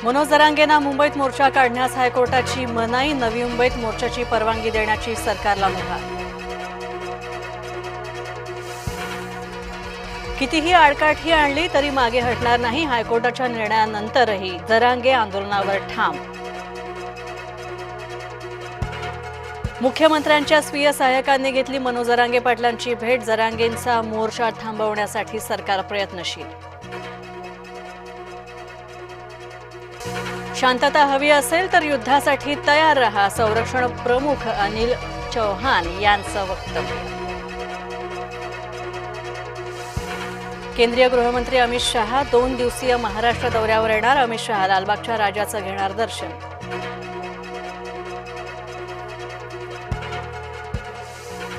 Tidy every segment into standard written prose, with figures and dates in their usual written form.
मनोज जरांगेंना मुंबईत मोर्चा काढण्यास हायकोर्टाची मनाई, नवी मुंबईत मोर्चाची परवानगी देण्याची सरकारला मुभा। कितीही आडकाठी आणली तरी मागे हटणार नाही, हायकोर्टाच्या निर्णयानंतरही जरांगे आंदोलनावर ठाम। मुख्यमंत्र्यांच्या स्वीय सहाय्यकांनी घेतली मनोज जरांगे पाटलांची भेट, जरांगेंचा मोर्चा थांबवण्यासाठी सरकार प्रयत्नशील। शांतता हवी असेल तर युद्धासाठी तयार रहा, संरक्षण प्रमुख अनिल चौहान यांचं वक्तव्य। केंद्रीय गृहमंत्री अमित शहा 2 दिवसीय महाराष्ट्र दौऱ्यावर येणार, अमित शहा लालबागच्या राजाचं घेणार दर्शन।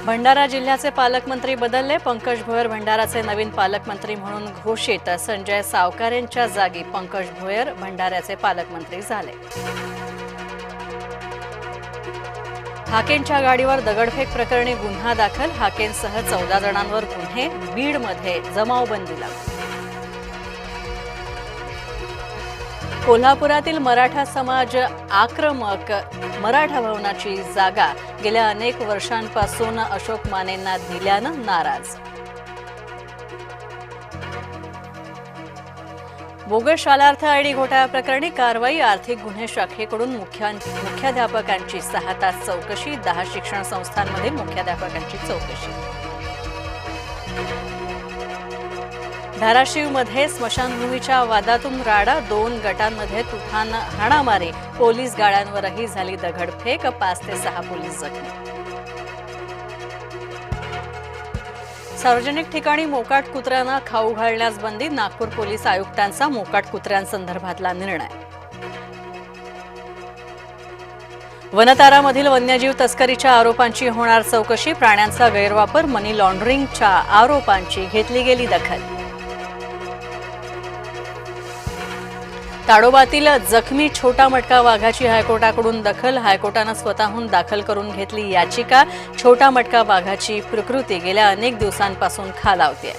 भंडारा जिल्ह्याचे पालकमंत्री बदलले, पंकज भोयर भंडाराचे नवीन पालकमंत्री म्हणून घोषित, संजय सावकारेंच्या जागी पंकज भोयर भंडाऱ्याचे पालकमंत्री झाले। हाकेंच्या गाडीवर दगडफेक प्रकरणी गुन्हा दाखल, हाकेंसह 14 जणांवर गुन्हे, बीडमध्ये जमावबंदी लागू। कोल्हापुरातील मराठा समाज आक्रमक, मराठा भवनाची जागा गेल्या अनेक वर्षांपासून अशोक मानेंना दिल्यानं नाराज। बोगस शालार्थ आयडी घोटाळा प्रकरणी कारवाई, आर्थिक गुन्हे शाखेकडून मुख्याध्यापकांची 6 तास चौकशी, 10 शिक्षण संस्थांमधील मुख्याध्यापकांची चौकशी। धाराशिवमध्ये स्मशानभूमीच्या वादातून राडा, 2 गटांमध्ये तुफान हाणामारी, पोलीस गाड्यांवरही झाली दगडफेक, 5 ते 6 पोलीस जखमी। सार्वजनिक ठिकाणी मोकाट कुत्र्यांना खाऊ घालण्यास बंदी, नागपूर पोलीस आयुक्तांचा मोकाट कुत्र्यांसंदर्भातला निर्णय। वनतारामधील वन्यजीव तस्करीच्या आरोपांची होणार चौकशी, प्राण्यांचा गैरवापर, मनी लॉन्ड्रिंगच्या आरोपांची घेतली गेली दखल। ताडोबातील जखमी छोटा मटका वाघाची हायकोर्टाकडून दखल, हायकोर्टानं स्वतःहून दाखल करून घेतली याचिका, छोटा मटका वाघाची प्रकृती गेल्या अनेक दिवसांपासून खालावते।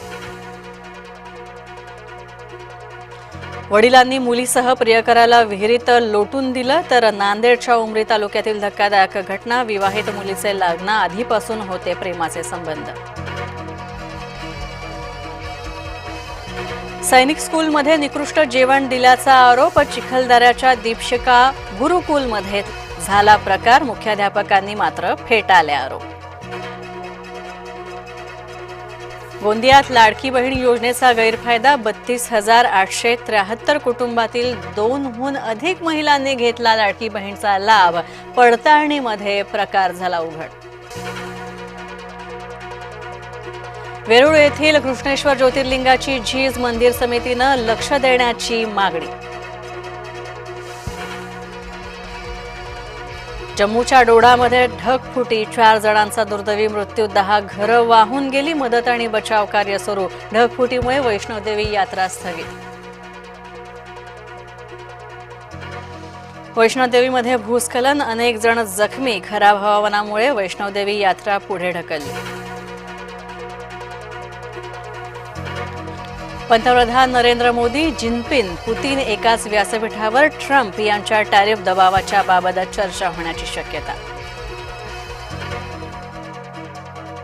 वडिलांनी मुलीसह प्रियकराला विहिरीत लोटून दिलं तर नांदेडच्या उमरी तालुक्यातील धक्कादायक घटना, विवाहित मुलीचे लग्न आधीपासून होते प्रेमाचे संबंध। सैनिक स्कूलमध्ये निकृष्ट जेवण दिल्याचा आरोप, चिखलदऱ्याच्या दीपशिका गुरुकुलमध्ये झाला प्रकार, मुख्याध्यापकांनी मात्र फेटाळले आरोप। गोंदियात लाडकी बहीण योजनेचा गैरफायदा, 32,873 कुटुंबातील 2हून अधिक महिलांनी घेतला लाडकी बहीणचा लाभ, पडताळणीमध्ये प्रकार झाला उघड। वेरूळ येथील कृष्णेश्वर ज्योतिर्लिंगाची झीज, मंदिर समितीनं लक्ष देण्याची मागणी। जम्मूच्या डोडामध्ये ढगफुटी, 4 जणांचा दुर्दैवी मृत्यू, 10 घरं वाहून गेली, मदत आणि बचाव कार्य सुरू, ढगफुटीमुळे वैष्णोदेवी यात्रा स्थगित। वैष्णोदेवीमध्ये भूस्खलन, अनेक जण जखमी, खराब हवामानामुळे वैष्णोदेवी यात्रा पुढे ढकलली। पंतप्रधान नरेंद्र मोदी, जिनपिंग, पुतीन एकाच व्यासपीठावर, ट्रम्प यांच्या टॅरिफ दबावाच्या बाबत चर्चा होण्याची शक्यता।